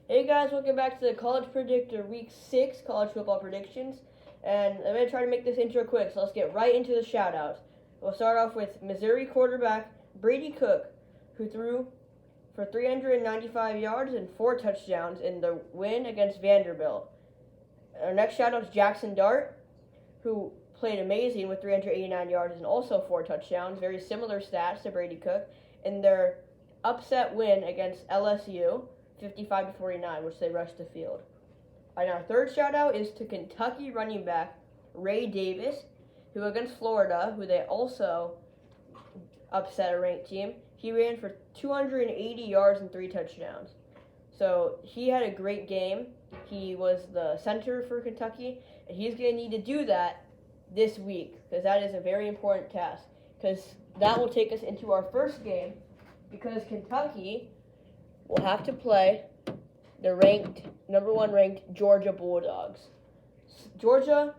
Hey guys, welcome back to the College Predictor Week 6 college football predictions. And I'm going to try to make this intro quick, so let's get right into the shout-outs. We'll start off with Missouri quarterback Brady Cook, who threw for 395 yards and 4 touchdowns in the win against Vanderbilt. Our next shout-out is Jackson Dart, who played amazing with 389 yards and also 4 touchdowns, very similar stats to Brady Cook, in their upset win against LSU. 55-49, which they rushed the field. And our third shout out is to Kentucky running back Ray Davis, who against Florida, who they also upset a ranked team, he ran for 280 yards and 3 touchdowns. So he had a great game. He was the center for Kentucky, and he's going to need to do that this week, because that is a very important task, because that will take us into our first game, because Kentucky will have to play the number 1 ranked Georgia Bulldogs. Georgia,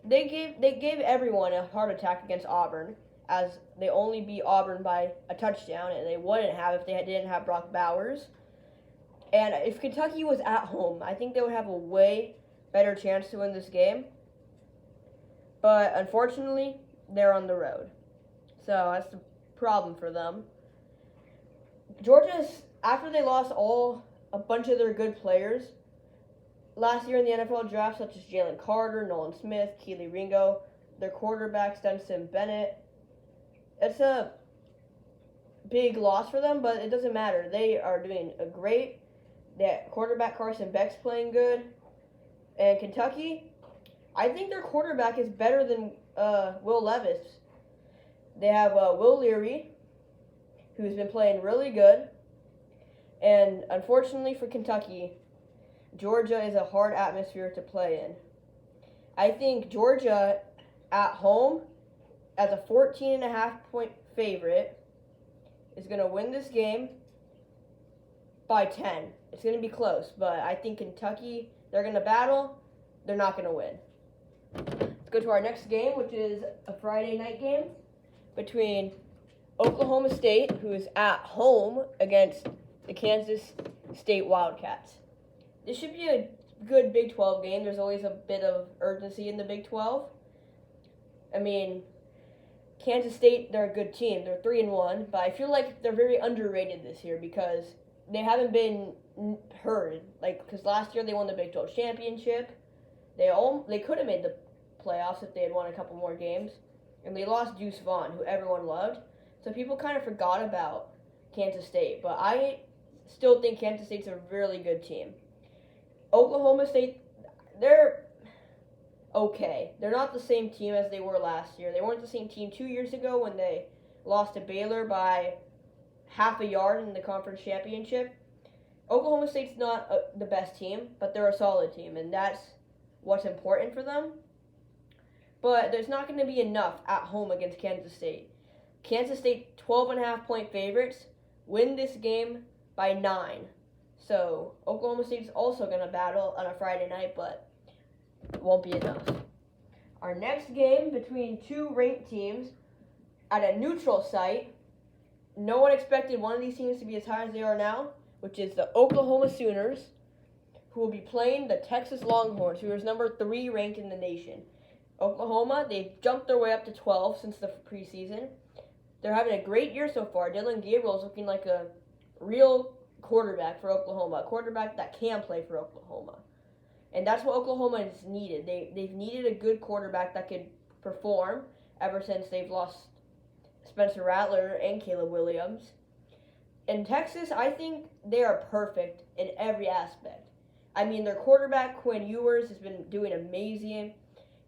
they gave everyone a heart attack against Auburn, as they only beat Auburn by a touchdown, and they wouldn't have if they didn't have Brock Bowers. And if Kentucky was at home, I think they would have a way better chance to win this game. But unfortunately, they're on the road, so that's the problem for them. Georgia's, after they lost a bunch of their good players last year in the NFL draft, such as Jalen Carter, Nolan Smith, Keely Ringo, their quarterback Stetson Bennett, it's a big loss for them, but it doesn't matter. They are doing a great. That quarterback Carson Beck's playing good, and Kentucky, I think their quarterback is better than Will Levis. They have Will Leary, who's been playing really good. And unfortunately for Kentucky, Georgia is a hard atmosphere to play in. I think Georgia at home, as a 14.5-point favorite, is going to win this game by 10. It's going to be close, but I think Kentucky, they're going to battle. They're not going to win. Let's go to our next game, which is a Friday night game between Oklahoma State, who is at home against the Kansas State Wildcats. This should be a good Big 12 game. There's always a bit of urgency in the Big 12. I mean, Kansas State, they're a good team. They're 3-1, but I feel like they're very underrated this year because they haven't been heard. Because last year they won the Big 12 championship. They could have made the playoffs if they had won a couple more games. And they lost Deuce Vaughn, who everyone loved. So people kind of forgot about Kansas State, but I still think Kansas State's a really good team. Oklahoma State, they're okay. They're not the same team as they were last year. They weren't the same team 2 years ago when they lost to Baylor by half a yard in the conference championship. Oklahoma State's not the best team, but they're a solid team, and that's what's important for them. But there's not going to be enough at home against Kansas State. Kansas State 12.5-point favorites win this game by 9. So Oklahoma State's also going to battle on a Friday night, but it won't be enough. Our next game between two ranked teams at a neutral site. No one expected one of these teams to be as high as they are now, which is the Oklahoma Sooners, who will be playing the Texas Longhorns, who is number 3 ranked in the nation. Oklahoma, they've jumped their way up to 12 since the preseason. They're having a great year so far. Dylan Gabriel is looking like a real quarterback for Oklahoma, a quarterback that can play for Oklahoma. And that's what Oklahoma has needed. They've needed a good quarterback that could perform ever since they've lost Spencer Rattler and Caleb Williams. In Texas, I think they are perfect in every aspect. I mean, their quarterback, Quinn Ewers, has been doing amazing.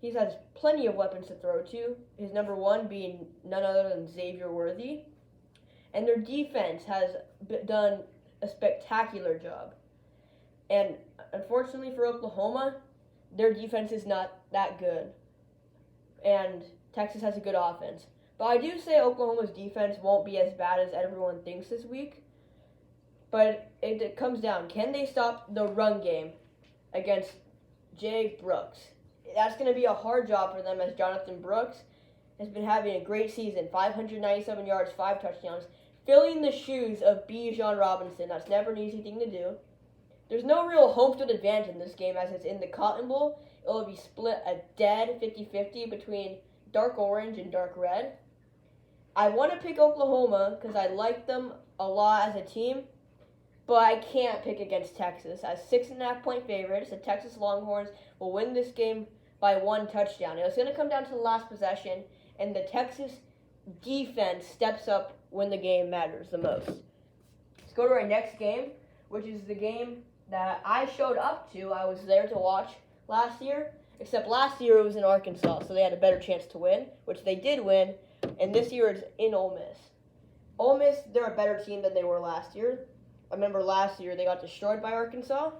He has plenty of weapons to throw to, his number 1 being none other than Xavier Worthy. And their defense has done a spectacular job. And unfortunately for Oklahoma, their defense is not that good. And Texas has a good offense. But I do say Oklahoma's defense won't be as bad as everyone thinks this week. But it comes down, can they stop the run game against Jay Brooks? That's going to be a hard job for them, as Jonathan Brooks has been having a great season. 597 yards, 5 touchdowns, filling the shoes of Bijan Robinson. That's never an easy thing to do. There's no real home field advantage in this game as it's in the Cotton Bowl. It will be split a dead 50-50 between dark orange and dark red. I want to pick Oklahoma because I like them a lot as a team, but I can't pick against Texas. As 6.5-point favorites, the Texas Longhorns will win this game by 1 touchdown. It's going to come down to the last possession, and the Texas defense steps up when the game matters the most. Let's go to our next game, which is the game that I showed up to. I was there to watch last year, except last year it was in Arkansas, so they had a better chance to win, which they did win, and this year it's in Ole Miss. Ole Miss, they're a better team than they were last year. I remember last year they got destroyed by Arkansas.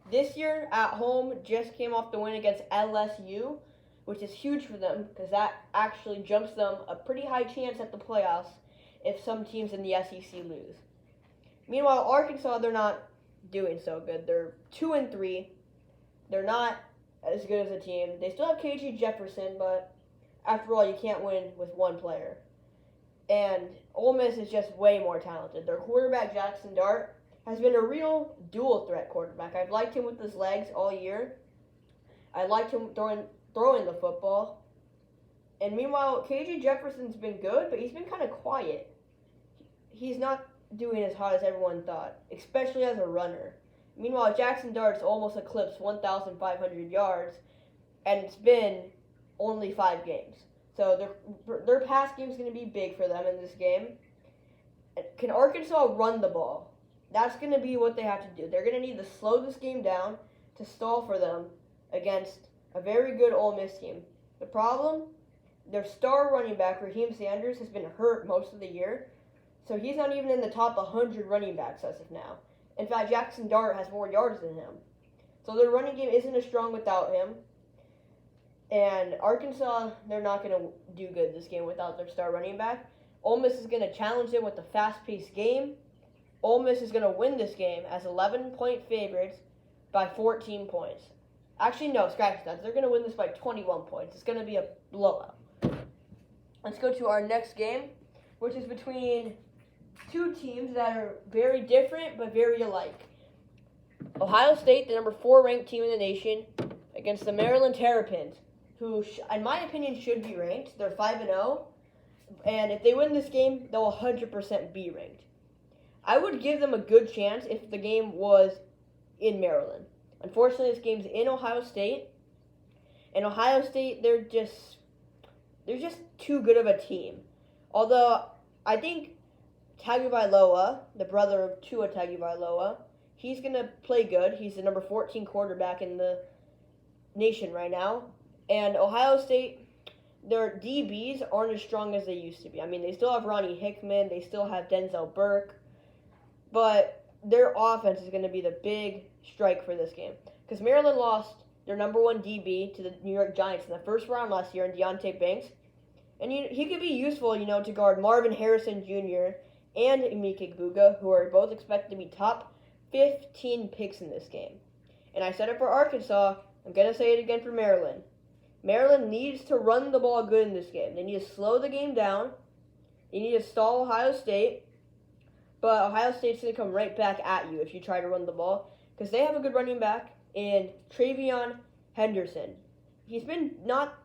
This year, at home, just came off the win against LSU, which is huge for them because that actually jumps them a pretty high chance at the playoffs if some teams in the SEC lose. Meanwhile, Arkansas, they're not doing so good. They're 2-3. They're not as good as a team. They still have KJ Jefferson, but after all, you can't win with one player. And Ole Miss is just way more talented. Their quarterback, Jackson Dart, has been a real dual-threat quarterback. I've liked him with his legs all year. I liked him throwing the football. And meanwhile, KJ Jefferson's been good, but he's been kind of quiet. He's not doing as hot as everyone thought, especially as a runner. Meanwhile, Jackson Dart's almost eclipsed 1,500 yards, and it's been only 5 games. So their pass game is going to be big for them in this game. Can Arkansas run the ball? That's going to be what they have to do. They're going to need to slow this game down to stall for them against a very good Ole Miss team. The problem, their star running back, Raheem Sanders, has been hurt most of the year, so he's not even in the top 100 running backs as of now. In fact, Jackson Dart has more yards than him. So their running game isn't as strong without him. And Arkansas, they're not going to do good this game without their star running back. Ole Miss is going to challenge them with a fast-paced game. Ole Miss is going to win this game as 11-point favorites by 14 points. Actually, no, scratch that. They're going to win this by 21 points. It's going to be a blowout. Let's go to our next game, which is between two teams that are very different but very alike. Ohio State, the number 4 ranked team in the nation, against the Maryland Terrapins, who, in my opinion, should be ranked. They're 5-0, and if they win this game, they'll 100% be ranked. I would give them a good chance if the game was in Maryland. Unfortunately, this game's in Ohio State, and Ohio State, they're just too good of a team. Although, I think Tagovailoa, the brother of Tua Tagovailoa, he's going to play good. He's the number 14 quarterback in the nation right now. And Ohio State, their DBs aren't as strong as they used to be. I mean, they still have Ronnie Hickman. They still have Denzel Burke. But their offense is going to be the big strike for this game. Because Maryland lost their number 1 DB to the New York Giants in the first round last year in Deontay Banks. And he could be useful, to guard Marvin Harrison Jr. and Emeka Egbuka, who are both expected to be top 15 picks in this game. And I said it for Arkansas. I'm going to say it again for Maryland. Maryland needs to run the ball good in this game. They need to slow the game down. They need to stall Ohio State. But Ohio State's going to come right back at you if you try to run the ball. Because they have a good running back in Travion Henderson. He's been not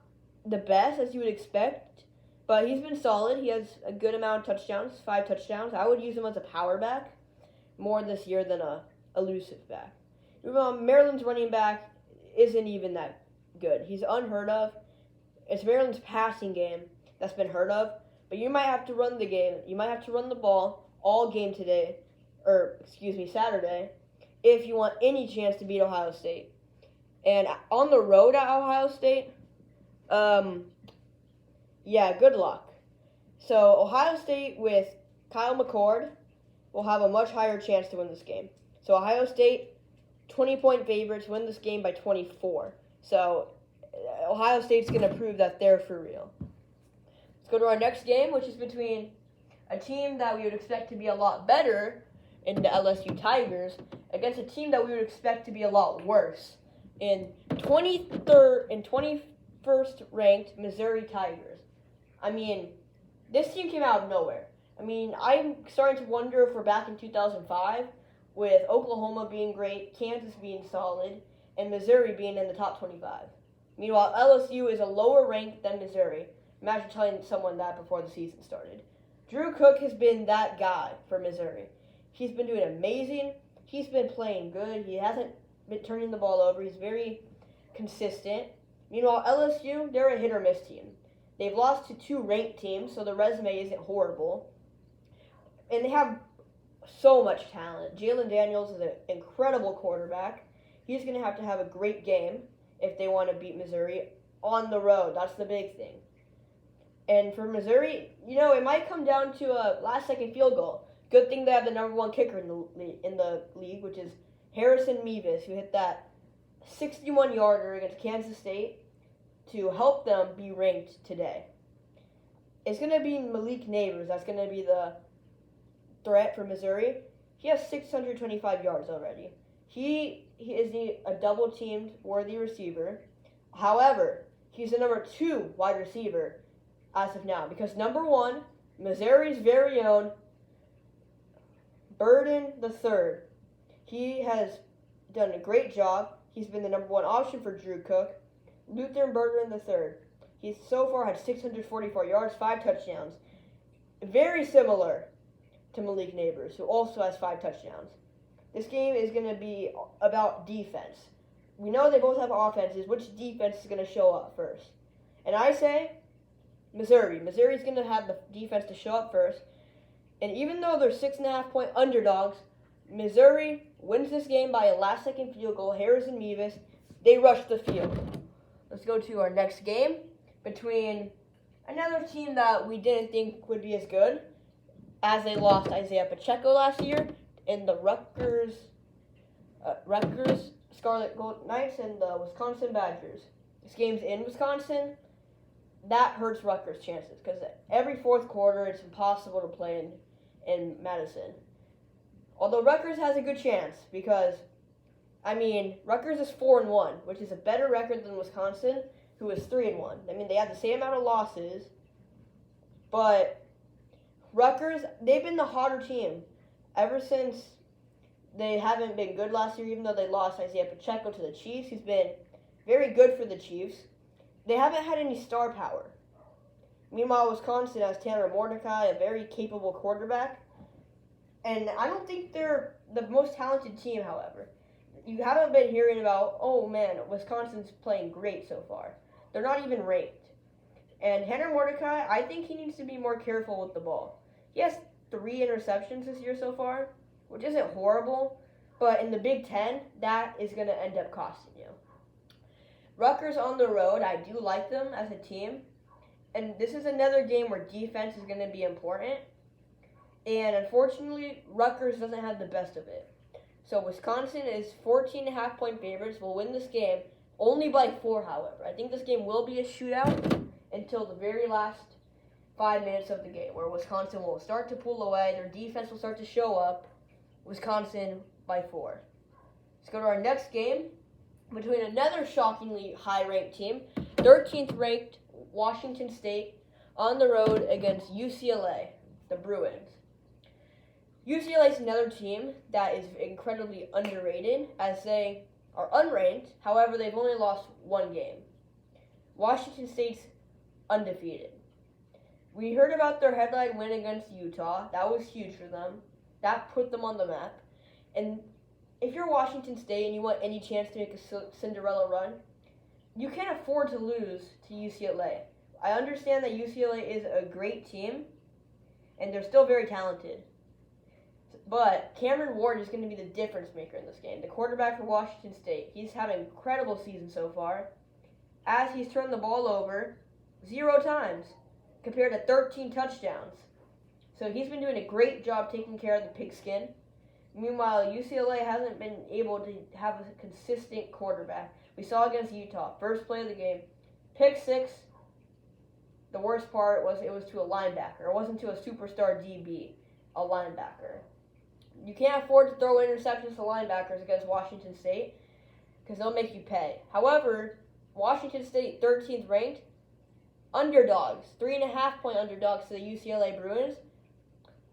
the best as you would expect, but he's been solid. He has a good amount of touchdowns, 5 touchdowns. I would use him as a power back more this year than a elusive back. Maryland's running back isn't even that good. He's unheard of. It's Maryland's passing game that's been heard of, but you might have to run the game. You might have to run the ball all game Saturday, if you want any chance to beat Ohio State. And on the road at Ohio State, good luck. So Ohio State with Kyle McCord will have a much higher chance to win this game. So Ohio State, 20-point favorites, win this game by 24. So Ohio State's going to prove that they're for real. Let's go to our next game, which is between a team that we would expect to be a lot better in the LSU Tigers against a team that we would expect to be a lot worse in 23rd and 21st ranked Missouri Tigers. I mean, this team came out of nowhere. I mean, I'm starting to wonder if we're back in 2005 with Oklahoma being great, Kansas being solid, and Missouri being in the top 25. Meanwhile, LSU is a lower rank than Missouri. Imagine telling someone that before the season started. Drew Cook has been that guy for Missouri. He's been doing amazing. He's been playing good. He hasn't been turning the ball over. He's very consistent. Meanwhile, LSU, they're a hit or miss team. They've lost to 2 ranked teams, so the resume isn't horrible. And they have so much talent. Jalen Daniels is an incredible quarterback. He's going to have a great game if they want to beat Missouri on the road. That's the big thing. And for Missouri, it might come down to a last-second field goal. Good thing they have the number 1 kicker in the league, which is Harrison Mevis, who hit that 61-yarder against Kansas State to help them be ranked today. It's going to be Malik Neighbors. That's going to be the threat for Missouri. He has 625 yards already. He is a double-teamed worthy receiver. However, he's the number 2 wide receiver as of now because number 1, Missouri's very own Burden III. He has done a great job. He's been the number 1 option for Drew Cook. Luther Burden III. He's so far had 644 yards, 5 touchdowns. Very similar to Malik Neighbors, who also has 5 touchdowns. This game is going to be about defense. We know they both have offenses. Which defense is going to show up first? And I say Missouri. Missouri's going to have the defense to show up first. And even though they're 6.5-point underdogs, Missouri wins this game by a last-second field goal. Harrison Mevis, they rush the field. Let's go to our next game between another team that we didn't think would be as good as they lost Isaiah Pacheco last year in the Rutgers Scarlet Gold Knights and the Wisconsin Badgers. This game's in Wisconsin. That hurts Rutgers' chances because every fourth quarter it's impossible to play in Madison. Although Rutgers has a good chance because, Rutgers is 4-1, which is a better record than Wisconsin, who is 3-1. They have the same amount of losses, but Rutgers, they've been the hotter team ever since they haven't been good last year, even though they lost Isaiah Pacheco to the Chiefs. He's been very good for the Chiefs. They haven't had any star power. Meanwhile, Wisconsin has Tanner Mordecai, a very capable quarterback. And I don't think they're the most talented team, however. You haven't been hearing about, oh man, Wisconsin's playing great so far. They're not even ranked. And Tanner Mordecai, I think he needs to be more careful with the ball. He has 3 interceptions this year so far, which isn't horrible. But in the Big Ten, that is going to end up costing you. Rutgers on the road, I do like them as a team. And this is another game where defense is going to be important. And unfortunately, Rutgers doesn't have the best of it. So Wisconsin is 14.5-point favorites. Will win this game only by 4, however. I think this game will be a shootout until the very last 5 minutes of the game, where Wisconsin will start to pull away. Their defense will start to show up. Wisconsin by 4. Let's go to our next game between another shockingly high-ranked team, 13th ranked Washington State, on the road against UCLA, the Bruins. UCLA is another team that is incredibly underrated as they are unranked. However, they've only lost 1 game. Washington State's undefeated. We heard about their headline win against Utah. That was huge for them. That put them on the map. And if you're Washington State and you want any chance to make a Cinderella run, you can't afford to lose to UCLA. I understand that UCLA is a great team, and they're still very talented. But Cameron Ward is going to be the difference maker in this game. The quarterback for Washington State. He's had an incredible season so far, as he's turned the ball over 0 times compared to 13 touchdowns. So he's been doing a great job taking care of the pigskin. Meanwhile, UCLA hasn't been able to have a consistent quarterback. We saw against Utah, first play of the game, pick 6. The worst part was it was to a linebacker. It wasn't to a superstar DB, a linebacker. You can't afford to throw interceptions to linebackers against Washington State because they'll make you pay. However, Washington State, 13th ranked, underdogs, 3.5-point underdogs to the UCLA Bruins.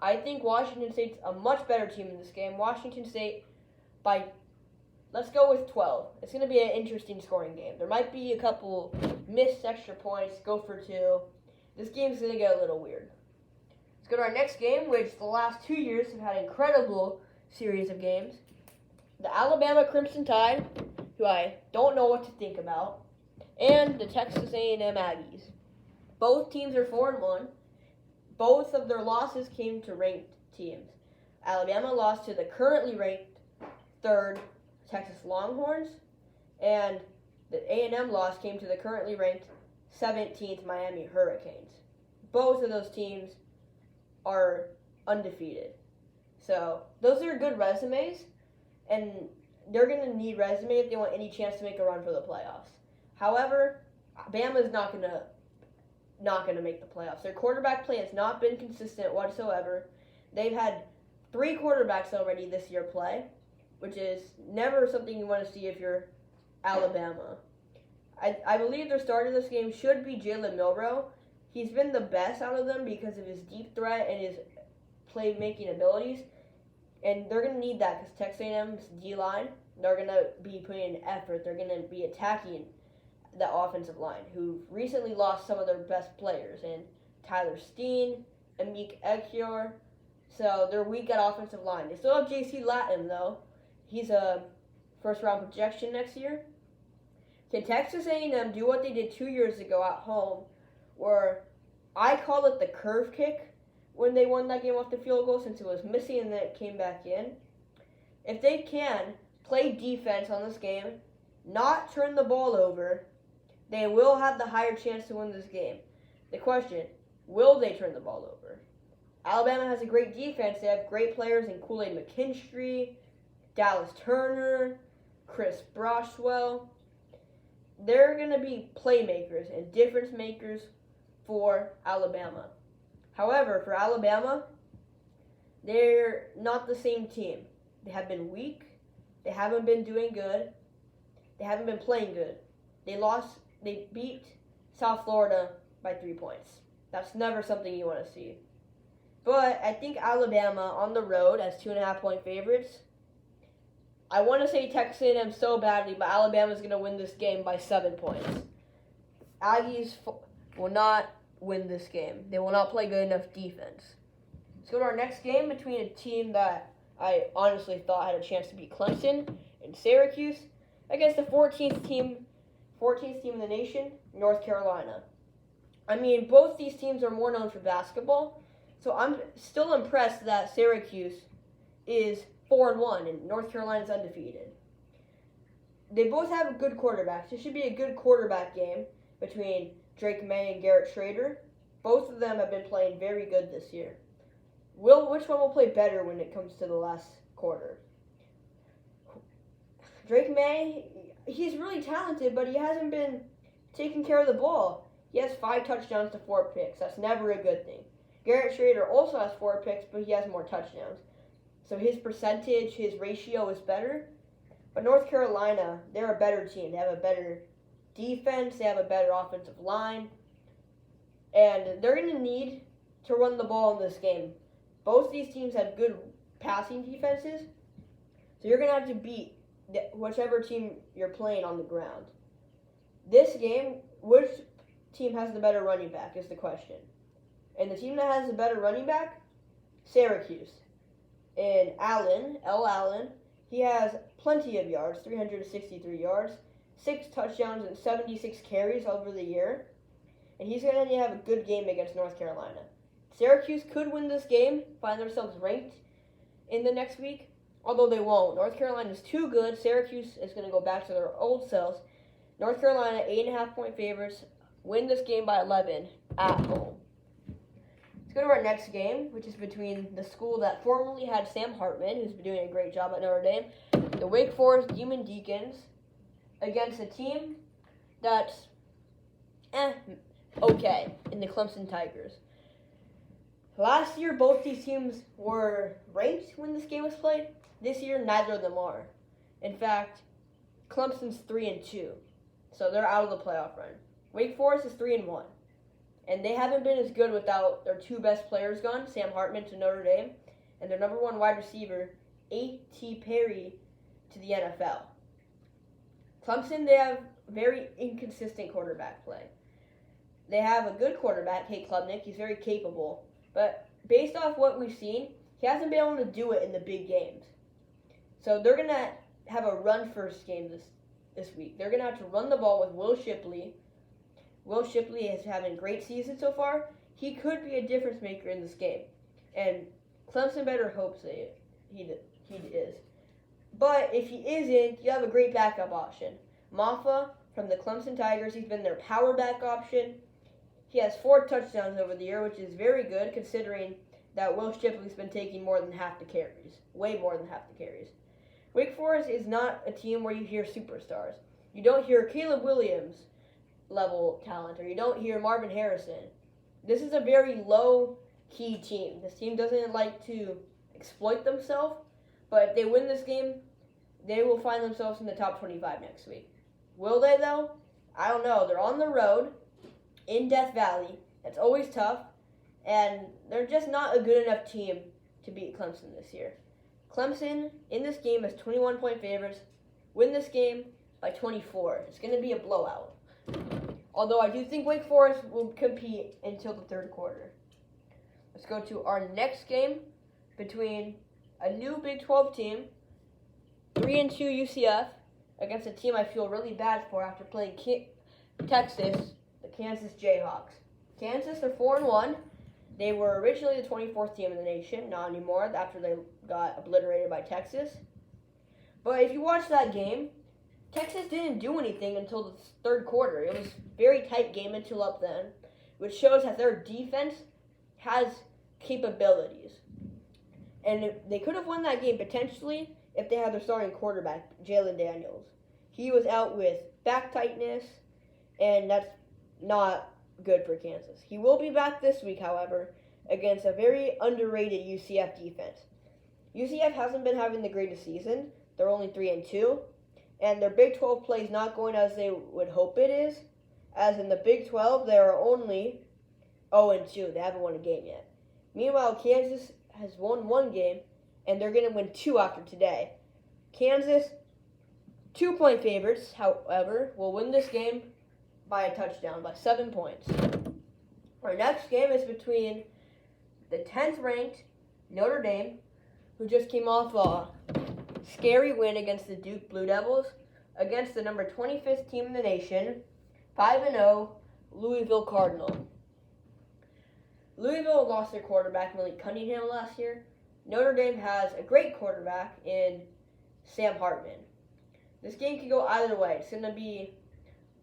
I think Washington State's a much better team in this game. Washington State by, let's go with 12. It's going to be an interesting scoring game. There might be a couple missed extra points, go for 2. This game's going to get a little weird. Let's go to our next game, which the last 2 years have had an incredible series of games. The Alabama Crimson Tide, who I don't know what to think about, and the Texas A&M Aggies. Both teams are 4-1. Both of their losses came to ranked teams. Alabama lost to the currently ranked 3rd Texas Longhorns, and the A&M loss came to the currently ranked 17th Miami Hurricanes. Both of those teams are undefeated. So those are good resumes, and they're going to need resume if they want any chance to make a run for the playoffs. However, Bama's not going to make the playoffs. Their quarterback play has not been consistent whatsoever. They've had 3 quarterbacks already this year play, which is never something you want to see if you're Alabama. I believe their starter this game should be Jalen Milroe. He's been the best out of them because of his deep threat and his playmaking abilities. And they're going to need that because Texas A&M's D-line, they're going to be putting in effort. They're going to be attacking the offensive line, who recently lost some of their best players, and Tyler Steen, Amik Ekiyor. So they're weak at offensive line. They still have J.C. Latham, though. He's a first-round projection next year. Can Texas A&M do what they did 2 years ago at home, where I call it the curve kick when they won that game off the field goal since it was missing and then it came back in? If they can play defense on this game, not turn the ball over, they will have the higher chance to win this game. The question, will they turn the ball over? Alabama has a great defense. They have great players in Kool-Aid McKinstry, Dallas Turner, Chris Brashwell. They're going to be playmakers and difference makers for Alabama. However, for Alabama, they're not the same team. They have been weak. They haven't been doing good. They haven't been playing good. They beat South Florida by 3 points. That's never something you want to see. But I think Alabama on the road as 2.5-point favorites. I want to say Texas A&M so badly, but Alabama's going to win this game by 7 points. Aggies will not win this game. They will not play good enough defense. Let's go to our next game between a team that I honestly thought had a chance to beat Clemson and Syracuse against the 14th team in the nation, North Carolina. I mean, both these teams are more known for basketball, so I'm still impressed that Syracuse is 4-1 and North Carolina is undefeated. They both have good quarterbacks. It should be a good quarterback game between Drake May and Garrett Schrader. Both of them have been playing very good this year. Which one will play better when it comes to the last quarter? Drake May, he's really talented, but he hasn't been taking care of the ball. He has 5 touchdowns to 4 picks. That's never a good thing. Garrett Schrader also has 4 picks, but he has more touchdowns. So his percentage, his ratio is better. But North Carolina, they're a better team. They have a better defense. They have a better offensive line. And they're going to need to run the ball in this game. Both these teams have good passing defenses. So you're going to have to beat whichever team you're playing on the ground. This game, which team has the better running back is the question. And the team that has the better running back, Syracuse. And Allen, he has plenty of yards, 363 yards, 6 touchdowns, and 76 carries over the year. And he's going to have a good game against North Carolina. Syracuse could win this game, find themselves ranked in the next week, although they won't. North Carolina is too good. Syracuse is going to go back to their old selves. North Carolina, 8.5-point favorites, win this game by 11 at home. Let's go to our next game, which is between the school that formerly had Sam Hartman, who's been doing a great job at Notre Dame, the Wake Forest Demon Deacons, against a team that's okay in the Clemson Tigers. Last year, both these teams were ranked when this game was played. This year, neither of them are. In fact, Clemson's 3-2, so they're out of the playoff run. Wake Forest is 3-1, And they haven't been as good without their two best players gone, Sam Hartman to Notre Dame, and their number one wide receiver, A.T. Perry, to the NFL. Clemson, they have very inconsistent quarterback play. They have a good quarterback, Kate Klubnik. He's very capable. But based off what we've seen, he hasn't been able to do it in the big games. So they're going to have a run-first game this week. They're going to have to run the ball with Will Shipley. Will Shipley is having a great season so far. He could be a difference maker in this game. And Clemson better hope he is. But if he isn't, you have a great backup option. Maffa from the Clemson Tigers, he's been their power back option. He has 4 touchdowns over the year, which is very good considering that Will Shipley's been taking more than half the carries. Way more than half the carries. Wake Forest is not a team where you hear superstars. You don't hear Caleb Williams level talent, or you don't hear Marvin Harrison. This is a very low-key team. This team doesn't like to exploit themselves, but if they win this game, they will find themselves in the top 25 next week. Will they, though? I don't know. They're on the road in Death Valley. It's always tough, and they're just not a good enough team to beat Clemson this year. Clemson, in this game, is 21-point favorites. Win this game by 24. It's going to be a blowout. Although I do think Wake Forest will compete until the third quarter. Let's go to our next game between a new Big 12 team, 3-2 UCF, against a team I feel really bad for after playing Texas, the Kansas Jayhawks. Kansas, they're 4-1. They were originally the 24th team in the nation, not anymore, after they got obliterated by Texas. But if you watch that game, Texas didn't do anything until the third quarter. It was a very tight game until up then, which shows that their defense has capabilities. And they could have won that game potentially if they had their starting quarterback, Jalen Daniels. He was out with back tightness, and that's not good for Kansas. He will be back this week, however, against a very underrated UCF defense. UCF hasn't been having the greatest season. They're only 3-2, and their Big 12 play is not going as they would hope it is. As in the Big 12, they are only 0-2. They haven't won a game yet. Meanwhile, Kansas has won 1 game, and they're going to win 2 after today. Kansas, 2-point favorites, however, will win this game by a touchdown, by 7 points. Our next game is between the 10th ranked Notre Dame, who just came off a scary win against the Duke Blue Devils, against the number 25th team in the nation, 5-0, Louisville Cardinal. Louisville lost their quarterback, Malik Cunningham, last year. Notre Dame has a great quarterback in Sam Hartman. This game could go either way. It's going to be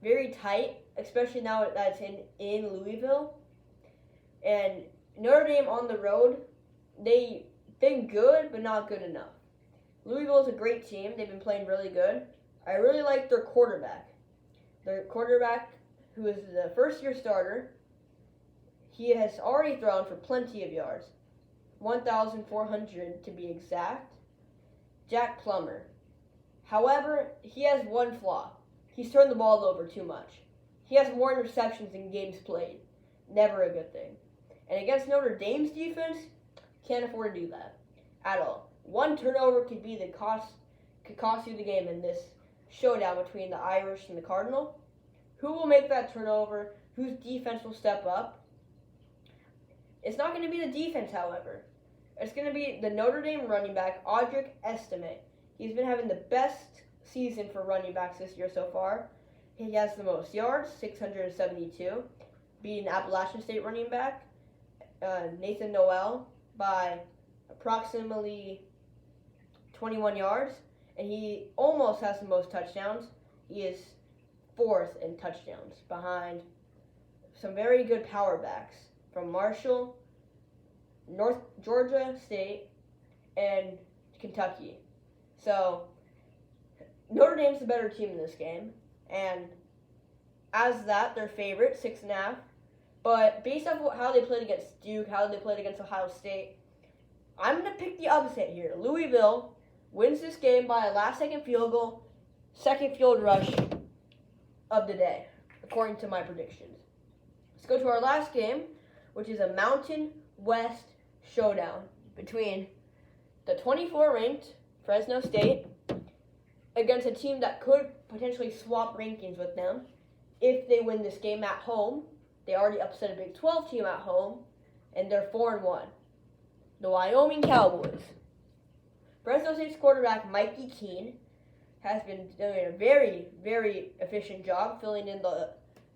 very tight, especially now that it's in Louisville. And Notre Dame on the road, they've been good, but not good enough. Louisville is a great team. They've been playing really good. I really like their quarterback. Their quarterback, who is the first-year starter, he has already thrown for plenty of yards, 1,400 to be exact. Jack Plummer. However, he has one flaw. He's turned the ball over too much. He has more interceptions than games played. Never a good thing. And against Notre Dame's defense, can't afford to do that at all. One turnover could cost you the game in this showdown between the Irish and the Cardinal. Who will make that turnover? Whose defense will step up? It's not going to be the defense, however. It's going to be the Notre Dame running back, Audric Estime. He's been having the best season for running backs this year so far. He has the most yards, 672, beating Appalachian State running back Nathan Noel by approximately 21 yards. And he almost has the most touchdowns. He is 4th in touchdowns behind some very good power backs from Marshall, North Georgia State, and Kentucky. So Notre Dame's the better team in this game, and as that, they're favorite, 6.5. But based off how they played against Duke, how they played against Ohio State, I'm going to pick the upset here. Louisville wins this game by a last-second field goal, second field rush of the day, according to my predictions. Let's go to our last game, which is a Mountain West showdown between the 24 ranked Fresno State against a team that could potentially swap rankings with them if they win this game at home. They already upset a Big 12 team at home, and they're 4-1. The Wyoming Cowboys. Fresno State's quarterback, Mikey Keene, has been doing a very, very efficient job filling in the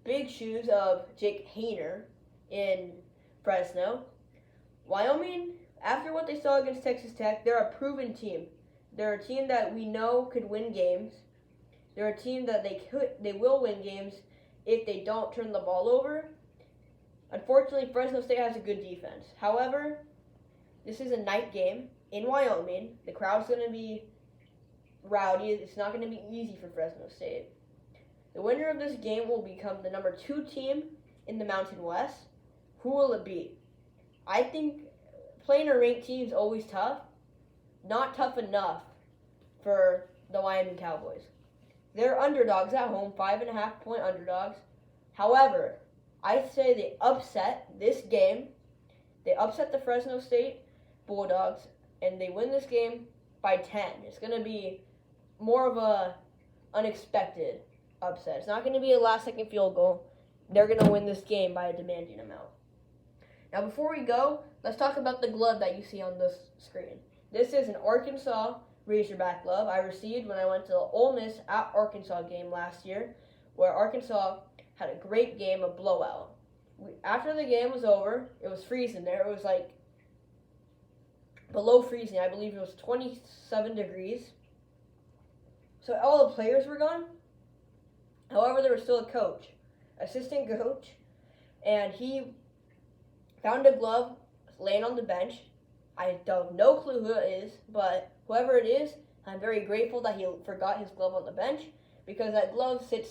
big shoes of Jake Hayner in Fresno. Wyoming, after what they saw against Texas Tech, they're a proven team. They're a team that we know could win games. They're a team that they will win games if they don't turn the ball over. Unfortunately, Fresno State has a good defense. However, this is a night game in Wyoming. The crowd's going to be rowdy. It's not going to be easy for Fresno State. The winner of this game will become the number 2 team in the Mountain West. Who will it be? I think playing a ranked team is always tough. Not tough enough for the Wyoming Cowboys. They're underdogs at home, 5.5-point underdogs. However, I say they upset this game. They upset the Fresno State Bulldogs, and they win this game by 10. It's going to be more of a unexpected upset. It's not going to be a last-second field goal. They're going to win this game by a demanding amount. Now, before we go, let's talk about the glove that you see on this screen. This is an Arkansas Razorback glove I received when I went to the Ole Miss at Arkansas game last year, where Arkansas had a great game, a blowout. After the game was over, it was freezing there. It was like below freezing. I believe it was 27 degrees. So all the players were gone. However, there was still a coach, assistant coach, and he found a glove laying on the bench. I have no clue who it is, but whoever it is, I'm very grateful that he forgot his glove on the bench, because that glove sits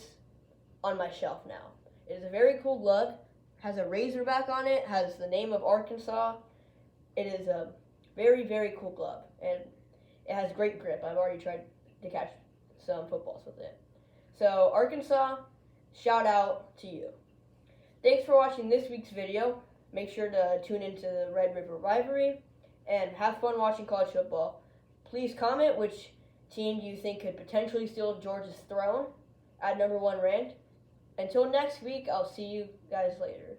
on my shelf now. It is a very cool glove, has a Razorback on it, has the name of Arkansas. It is a very, very cool glove, and it has great grip. I've already tried to catch some footballs with it. So, Arkansas, shout out to you. Thanks for watching this week's video. Make sure to tune into the Red River Rivalry, and have fun watching college football. Please comment which team you think could potentially steal Georgia's throne at number 1 ranked. Until next week, I'll see you guys later.